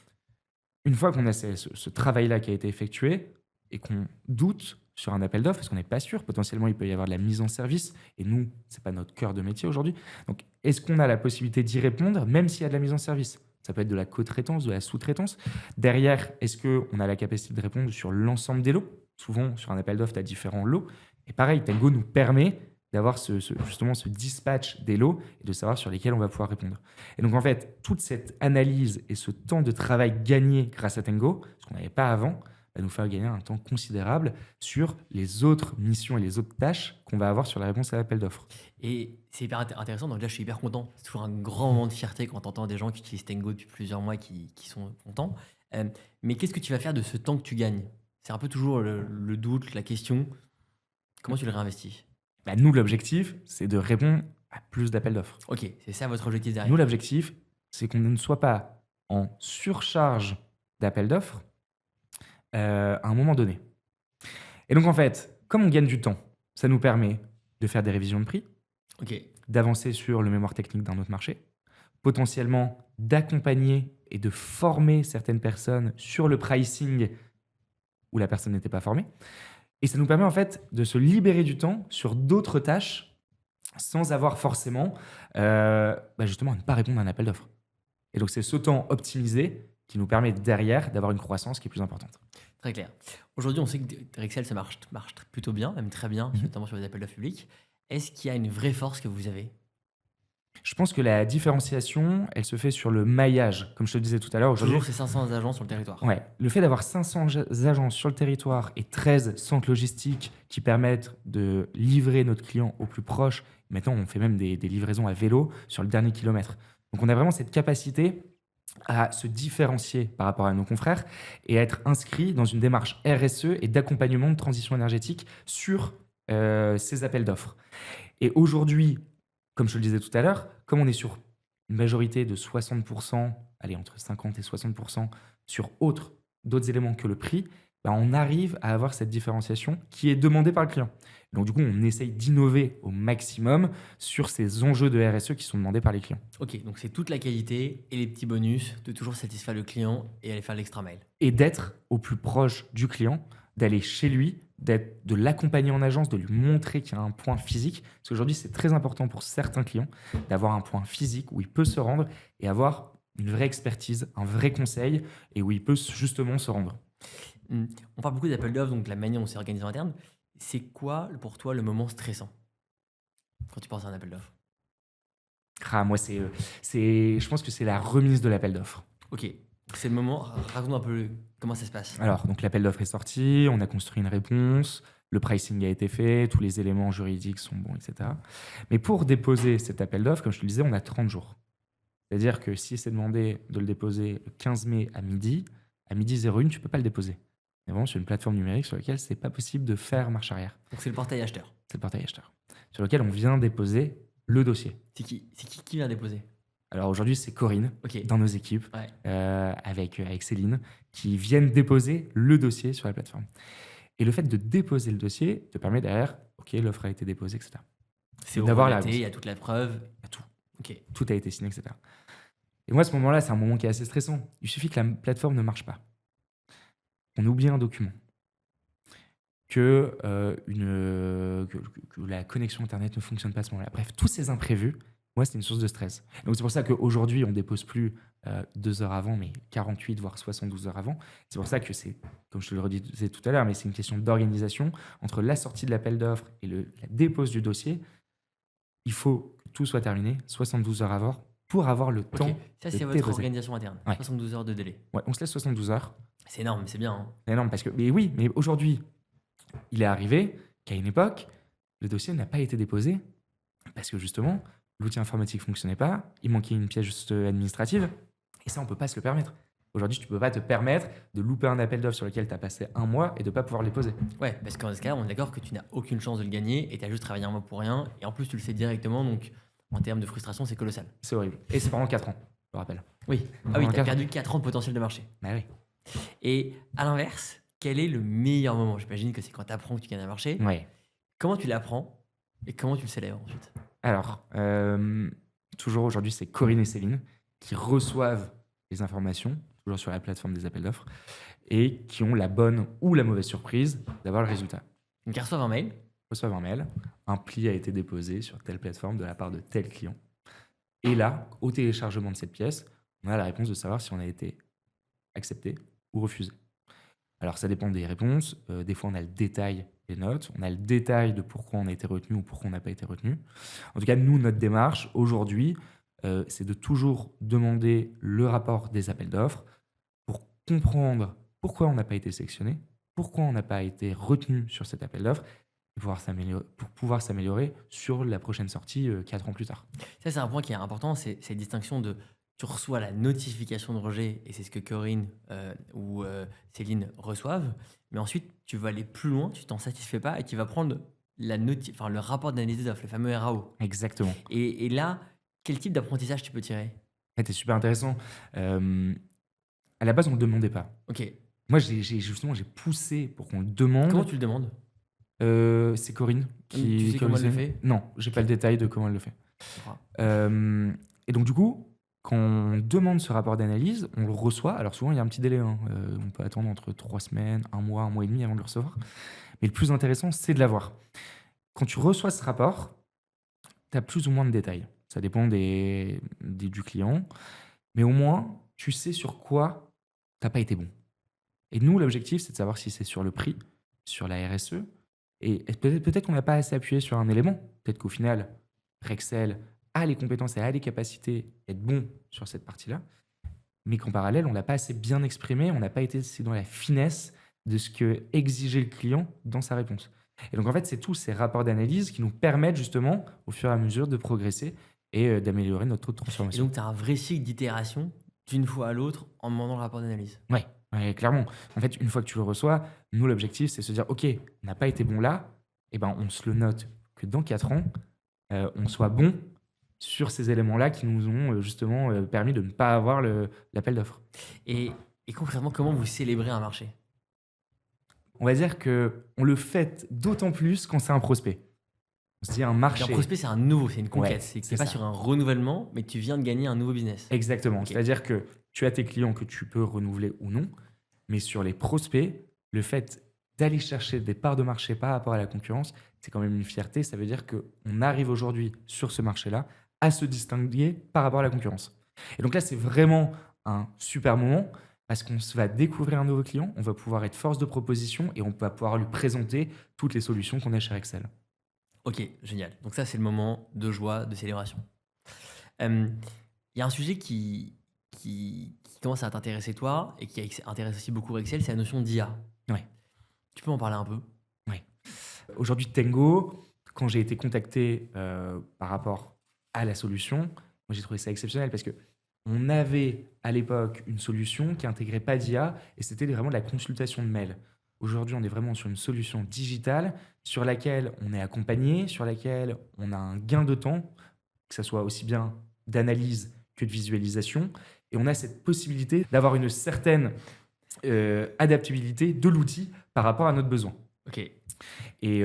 Une fois qu'on a ce travail-là qui a été effectué et qu'on doute sur un appel d'offres, parce qu'on n'est pas sûr, potentiellement il peut y avoir de la mise en service, et nous, ce n'est pas notre cœur de métier aujourd'hui. Donc, est-ce qu'on a la possibilité d'y répondre, même s'il y a de la mise en service? Ça peut être de la co-traitance, de la sous-traitance. Derrière, est-ce qu'on a la capacité de répondre sur l'ensemble des lots? Souvent, sur un appel d'offres, tu as différents lots. Et pareil, Tango nous permet d'avoir justement ce dispatch des lots et de savoir sur lesquels on va pouvoir répondre. Et donc, en fait, toute cette analyse et ce temps de travail gagné grâce à Tango, ce qu'on n'avait pas avant, va nous faire gagner un temps considérable sur les autres missions et les autres tâches qu'on va avoir sur la réponse à l'appel d'offres. Et c'est hyper intéressant. Donc là, je suis hyper content. C'est toujours un grand moment de fierté quand tu entends des gens qui utilisent Tango depuis plusieurs mois qui sont contents. Mais qu'est-ce que tu vas faire de ce temps que tu gagnes? C'est un peu toujours le doute, la question. Comment tu le réinvestis? Nous, l'objectif, c'est de répondre à plus d'appels d'offres. Ok, c'est ça votre objectif derrière. Nous, l'objectif, c'est qu'on ne soit pas en surcharge d'appels d'offres à un moment donné. Et donc, en fait, comme on gagne du temps, ça nous permet de faire des révisions de prix, Ok. d'avancer sur le mémoire technique d'un autre marché, potentiellement d'accompagner et de former certaines personnes sur le pricing où la personne n'était pas formée. Et ça nous permet en fait de se libérer du temps sur d'autres tâches sans avoir forcément justement à ne pas répondre à un appel d'offres. Et donc c'est ce temps optimisé qui nous permet derrière d'avoir une croissance qui est plus importante. Très clair. Aujourd'hui, on sait que Rexel, ça marche plutôt bien, même très bien, notamment sur les appels d'offres publics. Est-ce qu'il y a une vraie force que vous avez? Je pense que la différenciation, elle se fait sur le maillage. Comme je te le disais tout à l'heure, aujourd'hui, Toujours ces 500 agents sur le territoire. ouais, le fait d'avoir 500 agences sur le territoire et 13 centres logistiques qui permettent de livrer notre client au plus proche. Maintenant, on fait même des livraisons à vélo sur le dernier kilomètre. Donc, on a vraiment cette capacité à se différencier par rapport à nos confrères et à être inscrit dans une démarche RSE et d'accompagnement de transition énergétique sur ces appels d'offres. Et aujourd'hui, comme je le disais tout à l'heure, comme on est sur une majorité de 60%, allez, entre 50 et 60% sur d'autres éléments que le prix, on arrive à avoir cette différenciation qui est demandée par le client. Donc du coup, on essaye d'innover au maximum sur ces enjeux de RSE qui sont demandés par les clients. Ok, donc c'est toute la qualité et les petits bonus de toujours satisfaire le client et aller faire l'extra mile. Et d'être au plus proche du client, d'aller chez lui, de l'accompagner en agence, de lui montrer qu'il y a un point physique. Parce qu'aujourd'hui, c'est très important pour certains clients d'avoir un point physique où il peut se rendre et avoir une vraie expertise, un vrai conseil et où il peut justement se rendre. On parle beaucoup d'appels d'offres, donc la manière dont on s'est organisé en interne. C'est quoi pour toi le moment stressant quand tu penses à un appel d'offres? Moi, je pense que c'est la remise de l'appel d'offres. Ok, c'est le moment. Raconte-nous un peu comment ça se passe. Alors, donc l'appel d'offres est sorti, on a construit une réponse, le pricing a été fait, tous les éléments juridiques sont bons, etc. Mais pour déposer cet appel d'offres, comme je te le disais, on a 30 jours. C'est-à-dire que si c'est demandé de le déposer le 15 mai à midi 01, tu ne peux pas le déposer. On est vraiment sur une plateforme numérique sur laquelle c'est pas possible de faire marche arrière. Donc c'est le portail acheteur. C'est le portail acheteur. Sur lequel on vient déposer le dossier. C'est qui vient déposer? Alors aujourd'hui, c'est Corinne, Ok. dans nos équipes, Ouais. avec Céline, qui viennent déposer le dossier sur la plateforme. Et le fait de déposer le dossier te permet derrière, ok, l'offre a été déposée, etc. C'est d'avoir la relaté, réponse. il y a toute la preuve. À tout. Ok. Tout a été signé, etc. Et moi, à ce moment-là, c'est un moment qui est assez stressant. Il suffit que la plateforme ne marche pas. On oublie un document. Que la connexion Internet ne fonctionne pas à ce moment-là. Bref, tous ces imprévus, moi, c'est une source de stress. Donc, c'est pour ça qu'aujourd'hui, on ne dépose plus 2 heures avant, mais 48, voire 72 heures avant. C'est pour ça que c'est, comme je te le redisais tout à l'heure, mais c'est une question d'organisation. Entre la sortie de l'appel d'offres et la dépose du dossier, il faut que tout soit terminé 72 heures avant pour avoir le Ok. temps Ça, de c'est votre déposer. organisation interne. Ouais. 72 heures de délai. Ouais, on se laisse 72 heures. C'est énorme, c'est bien. Hein. C'est énorme parce que, mais oui, mais aujourd'hui, il est arrivé qu'à une époque, le dossier n'a pas été déposé parce que justement, l'outil informatique ne fonctionnait pas, il manquait une pièce juste administrative, et ça, on ne peut pas se le permettre. Aujourd'hui, tu ne peux pas te permettre de louper un appel d'offres sur lequel tu as passé un mois et de ne pas pouvoir les poser. Ouais, parce qu'en ce cas, on est d'accord que tu n'as aucune chance de le gagner et tu as juste travaillé un mois pour rien. Et en plus, tu le sais directement, donc en termes de frustration, c'est colossal. C'est horrible. Et c'est pendant 4 ans, je le rappelle. Oui. Ah oui, Pendant tu as 4 perdu 4 ans de potentiel de marché. Bah oui. Et à l'inverse, quel est le meilleur moment? J'imagine que c'est quand tu apprends que tu gagnes un marché. Ouais. Comment tu l'apprends et comment tu le célèbres ensuite? Alors, toujours aujourd'hui, c'est Corinne et Céline qui reçoivent les informations, toujours sur la plateforme des appels d'offres, et qui ont la bonne ou la mauvaise surprise d'avoir le résultat. Donc, ils reçoivent un mail. Ils reçoivent un mail, un pli a été déposé sur telle plateforme de la part de tel client. Et là, au téléchargement de cette pièce, on a la réponse de savoir si on a été accepté ou refusé. Alors, ça dépend des réponses. Des fois, on a le détail des notes. On a le détail de pourquoi on a été retenu ou pourquoi on n'a pas été retenu. En tout cas, nous, notre démarche aujourd'hui, c'est de toujours demander le rapport des appels d'offres pour comprendre pourquoi on n'a pas été sélectionné, pourquoi on n'a pas été retenu sur cet appel d'offres, et pour pouvoir s'améliorer sur la prochaine sortie 4 ans plus tard. Ça, c'est un point qui est important, c'est cette distinction de tu reçois la notification de rejet et c'est ce que Corinne ou Céline reçoivent, mais ensuite tu vas aller plus loin, tu t'en satisfais pas et tu vas prendre le rapport d'analyse d'offres, le fameux RAO. Exactement. Et là, quel type d'apprentissage tu peux tirer? C'est super intéressant. À la base, on ne le demandait pas. Ok. Moi, j'ai poussé pour qu'on le demande. Comment tu le demandes? C'est Corinne qui. Tu sais comment elle le fait? Non, j'ai pas le détail de comment elle le fait. Je comprends. Et donc, du coup, quand on demande ce rapport d'analyse, on le reçoit. Alors, souvent, il y a un petit délai. Hein. On peut attendre entre 3 semaines, un mois et demi avant de le recevoir. Mais le plus intéressant, c'est de l'avoir. Quand tu reçois ce rapport, tu as plus ou moins de détails. Ça dépend du client. Mais au moins, tu sais sur quoi tu n'as pas été bon. Et nous, l'objectif, c'est de savoir si c'est sur le prix, sur la RSE. Et peut-être qu'on n'a pas assez appuyé sur un élément. Peut-être qu'au final, Rexel a les compétences et a les capacités d'être bon sur cette partie-là. Mais qu'en parallèle, on ne l'a pas assez bien exprimé, on n'a pas été assez dans la finesse de ce que exigeait le client dans sa réponse. Et donc, en fait, c'est tous ces rapports d'analyse qui nous permettent justement, au fur et à mesure, de progresser et d'améliorer notre taux de Et transformation. donc, tu as un vrai cycle d'itération d'une fois à l'autre en demandant le rapport d'analyse. Ouais, clairement. En fait, une fois que tu le reçois, nous, l'objectif, c'est de se dire, OK, on n'a pas été bon là, et ben, on se le note que dans 4 ans, on soit bon sur ces éléments-là qui nous ont justement permis de ne pas avoir l'appel d'offres. Et concrètement, comment vous célébrez un marché? On va dire qu'on le fait d'autant plus quand c'est un prospect. On se dit un marché. Un prospect, c'est un nouveau, c'est une conquête. Ouais, c'est c'est pas ça. sur un renouvellement, mais tu viens de gagner un nouveau business. Exactement. Ok. C'est-à-dire que tu as tes clients que tu peux renouveler ou non, mais sur les prospects, le fait d'aller chercher des parts de marché par rapport à la concurrence, c'est quand même une fierté. Ça veut dire qu'on arrive aujourd'hui sur ce marché-là à se distinguer par rapport à la concurrence. Et donc là, c'est vraiment un super moment parce qu'on va découvrir un nouveau client, on va pouvoir être force de proposition et on va pouvoir lui présenter toutes les solutions qu'on a chez Rexel. Ok, génial. Donc ça, c'est le moment de joie, de célébration. Il y a un sujet qui commence à t'intéresser toi et qui intéresse aussi beaucoup Rexel, c'est la notion d'IA. Ouais. Tu peux en parler un peu? Aujourd'hui, Tengo, quand j'ai été contacté par rapport à la solution, moi j'ai trouvé ça exceptionnel parce que on avait à l'époque une solution qui intégrait pas d'IA et c'était vraiment de la consultation de mail. Aujourd'hui, on est vraiment sur une solution digitale sur laquelle on est accompagné, sur laquelle on a un gain de temps, que ce soit aussi bien d'analyse que de visualisation. Et on a cette possibilité d'avoir une certaine adaptabilité de l'outil par rapport à notre besoin. Ok. Et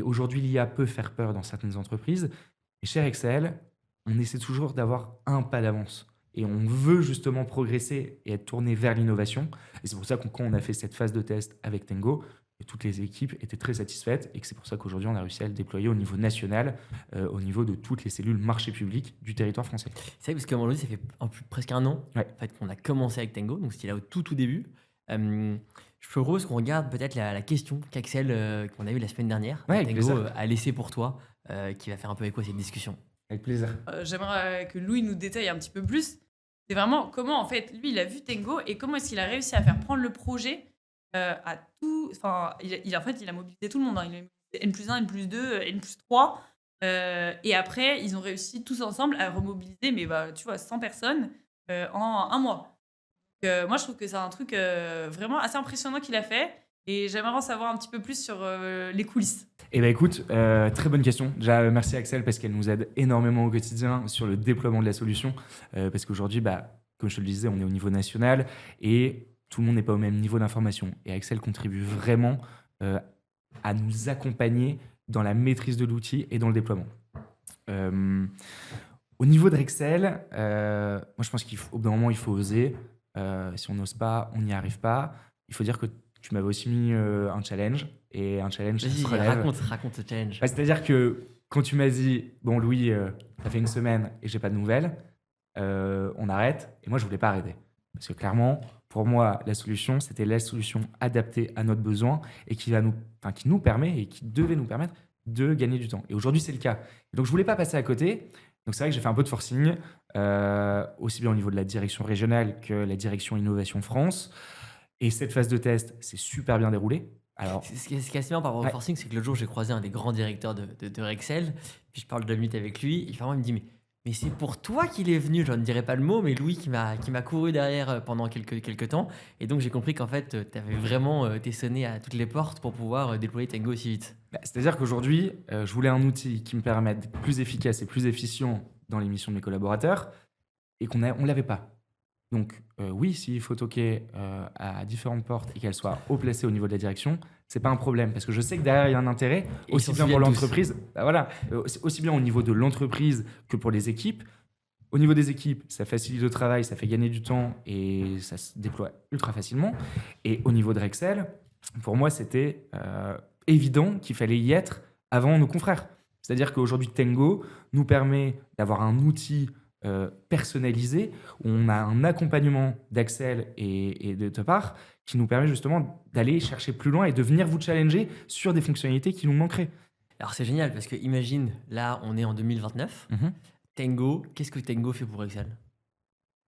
aujourd'hui, l'IA peut faire peur dans certaines entreprises. Et chez Excel, on essaie toujours d'avoir un pas d'avance. Et on veut justement progresser et être tourné vers l'innovation. Et c'est pour ça que quand on a fait cette phase de test avec Tango, toutes les équipes étaient très satisfaites et que c'est pour ça qu'aujourd'hui, on a réussi à le déployer au niveau national, au niveau de toutes les cellules marché public du territoire français. C'est vrai parce qu'aujourd'hui, ça fait presque un an Ouais. en fait, qu'on a commencé avec Tango, donc c'était là au tout début. Je propose qu'on regarde peut-être la question qu'Axel, qu'on a eue la semaine dernière, Ouais, avec Tango plaisir. a laissé pour toi, qui va faire un peu écho à cette discussion. Avec plaisir. J'aimerais que Louis nous détaille un petit peu plus. C'est vraiment comment, en fait, lui, il a vu Tango et comment est-ce qu'il a réussi à faire prendre le projet à tout. Enfin, en fait, il a mobilisé tout le monde. Hein. Il a mobilisé N+1, N+2, N+3. Et après, ils ont réussi tous ensemble à remobiliser, mais tu vois, 100 personnes en un mois. Donc, moi, je trouve que c'est un truc vraiment assez impressionnant qu'il a fait. Et j'aimerais en savoir un petit peu plus sur les coulisses. Eh bien écoute, très bonne question. Déjà, merci Axel parce qu'elle nous aide énormément au quotidien sur le déploiement de la solution. Parce qu'aujourd'hui, comme je te le disais, on est au niveau national et tout le monde n'est pas au même niveau d'information. Et Axel contribue vraiment à nous accompagner dans la maîtrise de l'outil et dans le déploiement. Au niveau de Rexel, moi je pense qu'au bout d'un moment, il faut oser. Si on n'ose pas, on n'y arrive pas. Il faut dire que tu m'avais aussi mis un challenge. Et un challenge, ça Vas-y, se relève. raconte ce challenge. C'est-à-dire que quand tu m'as dit, bon Louis, ça fait une semaine et j'ai pas de nouvelles, on arrête. Et moi, je voulais pas arrêter. Parce que clairement, pour moi, la solution, c'était la solution adaptée à notre besoin et qui nous permet et qui devait nous permettre de gagner du temps. Et aujourd'hui, c'est le cas. Et donc, je voulais pas passer à côté. Donc, c'est vrai que j'ai fait un peu de forcing, aussi bien au niveau de la direction régionale que la direction Innovation France. Et cette phase de test s'est super bien déroulée. Alors, Ce qui est assez bien par rapport au forcing, c'est que l'autre jour, j'ai croisé un des grands directeurs de Rexel, puis je parle 2 minutes avec lui, et vraiment, il me dit mais c'est pour toi qu'il est venu, je ne dirais pas le mot, mais Louis qui m'a couru derrière pendant quelques temps, et donc j'ai compris qu'en fait, tu avais vraiment sonné à toutes les portes pour pouvoir déployer Tango aussi vite. c'est-à-dire qu'aujourd'hui, je voulais un outil qui me permette d'être plus efficace et plus efficient dans les missions de mes collaborateurs, et qu'on ne l'avait pas. Donc oui, s'il faut toquer à différentes portes et qu'elles soient haut placées au niveau de la direction, c'est pas un problème parce que je sais que derrière il y a un intérêt Et aussi ils bien s'en pour souviennent l'entreprise, aussi bien au niveau de l'entreprise que pour les équipes. Au niveau des équipes, ça facilite le travail, ça fait gagner du temps et ça se déploie ultra facilement. Et au niveau de Rexel, pour moi, c'était évident qu'il fallait y être avant nos confrères. C'est-à-dire qu'aujourd'hui, Tango nous permet d'avoir un outil personnalisé, où on a un accompagnement d'Axel et de ta part qui nous permet justement d'aller chercher plus loin et de venir vous challenger sur des fonctionnalités qui nous manqueraient. Alors c'est génial parce que imagine, là on est en 2029, Tango, qu'est-ce que Tango fait pour Rexel?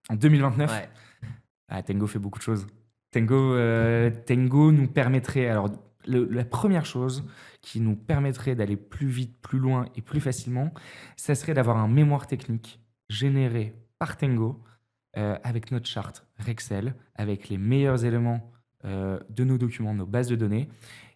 En 2029, Ouais. Tango fait beaucoup de choses. Tango nous permettrait, alors la première chose qui nous permettrait d'aller plus vite, plus loin et plus facilement, ça serait d'avoir un mémoire technique généré par Tango avec notre charte Rexel, avec les meilleurs éléments de nos documents, de nos bases de données,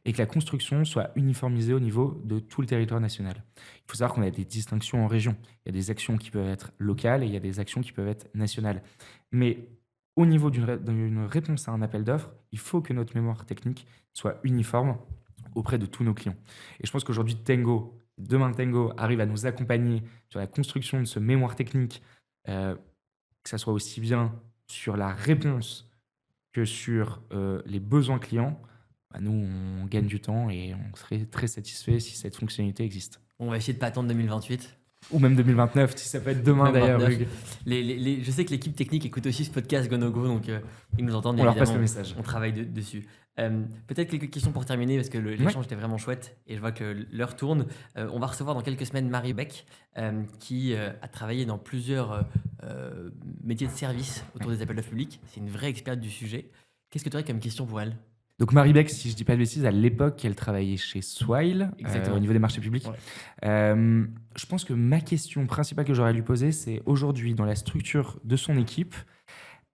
et que la construction soit uniformisée au niveau de tout le territoire national. Il faut savoir qu'on a des distinctions en région. Il y a des actions qui peuvent être locales et il y a des actions qui peuvent être nationales. Mais au niveau d'une réponse à un appel d'offres, il faut que notre mémoire technique soit uniforme auprès de tous nos clients. Et je pense qu'aujourd'hui, demain Tango arrive à nous accompagner sur la construction de ce mémoire technique, que ça soit aussi bien sur la réponse que sur les besoins clients. Nous, on gagne du temps et on serait très satisfait si cette fonctionnalité existe. On va essayer de pas attendre 2028. Ou même 2029, si ça peut être demain d'ailleurs. 2029. Je sais que l'équipe technique écoute aussi ce podcast GoNoGo, donc ils nous entendent. On leur passe évidemment. le message. On travaille dessus. Peut-être quelques questions pour terminer, parce que l'échange était vraiment chouette et je vois que l'heure tourne. On va recevoir dans quelques semaines Marie Beck, qui a travaillé dans plusieurs métiers de service autour des appels d'offres publics. C'est une vraie experte du sujet. Qu'est-ce que tu aurais comme question pour elle? Donc Marie Beck, si je dis pas de bêtises, à l'époque, elle travaillait chez Swile, au niveau des marchés publics. Ouais. Je pense que ma question principale que j'aurais à lui poser, c'est aujourd'hui, dans la structure de son équipe,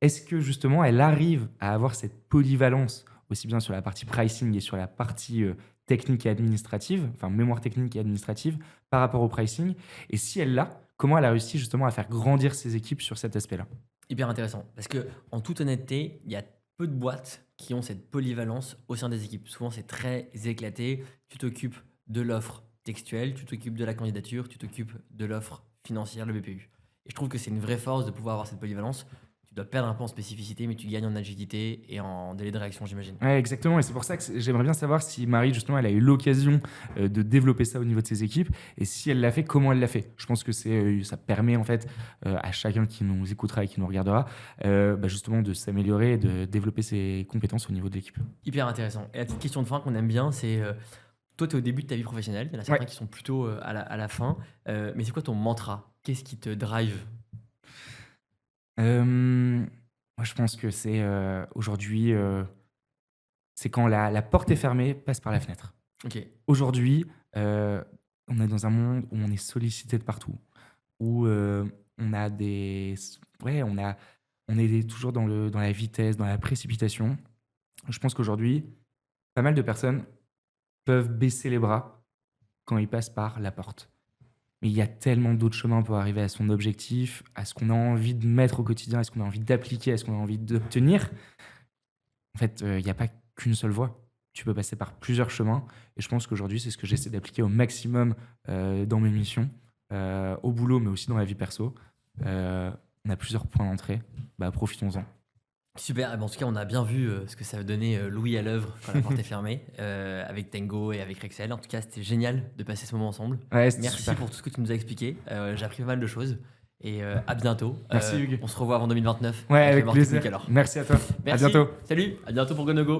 est-ce que justement, elle arrive à avoir cette polyvalence aussi bien sur la partie pricing et sur la partie technique et administrative, enfin mémoire technique et administrative, par rapport au pricing. Et si elle l'a, comment elle a réussi justement à faire grandir ses équipes sur cet aspect-là? Hyper intéressant. Parce que, en toute honnêteté, il y a peu de boîtes qui ont cette polyvalence au sein des équipes. Souvent, c'est très éclaté. Tu t'occupes de l'offre textuelle, tu t'occupes de la candidature, tu t'occupes de l'offre financière, le BPU. Et je trouve que c'est une vraie force de pouvoir avoir cette polyvalence. Tu dois perdre un peu en spécificité, mais tu gagnes en agilité et en délai de réaction, j'imagine. Ouais, exactement. Et c'est pour ça que j'aimerais bien savoir si Marie, justement, elle a eu l'occasion de développer ça au niveau de ses équipes. Et si elle l'a fait, comment elle l'a fait. Je pense que ça permet, en fait, à chacun qui nous écoutera et qui nous regardera, justement, de s'améliorer et de développer ses compétences au niveau de l'équipe. Hyper intéressant. Et la petite question de fin qu'on aime bien, c'est toi, tu es au début de ta vie professionnelle. Il y en a certains Ouais. qui sont plutôt à la fin. Mais c'est quoi ton mantra? Qu'est-ce qui te drive? Moi, je pense que c'est aujourd'hui, c'est quand la porte est fermée, passe par la fenêtre. Ok. Aujourd'hui, on est dans un monde où on est sollicité de partout, où on a des, ouais, on est toujours dans la vitesse, dans la précipitation. Je pense qu'aujourd'hui, pas mal de personnes peuvent baisser les bras quand ils passent par la porte. Mais il y a tellement d'autres chemins pour arriver à son objectif, à ce qu'on a envie de mettre au quotidien, à ce qu'on a envie d'appliquer, à ce qu'on a envie d'obtenir. En fait, il n'y a pas qu'une seule voie. Tu peux passer par plusieurs chemins. Et je pense qu'aujourd'hui, c'est ce que j'essaie d'appliquer au maximum dans mes missions, au boulot, mais aussi dans la vie perso. On a plusieurs points d'entrée. Profitons-en. Super. Eh ben, en tout cas, on a bien vu ce que ça va donner Louis à l'œuvre quand la porte est fermée, avec Tango et avec Rexel. En tout cas, c'était génial de passer ce moment ensemble. Ouais, c'était Merci super. pour tout ce que tu nous as expliqué. J'ai appris pas mal de choses. Et à bientôt. Merci, Hugues. On se revoit avant 2029. Ouais, avec le Marketing plaisir. Week, alors. Merci à toi. Merci. À bientôt. Salut. À bientôt pour GoNoGo.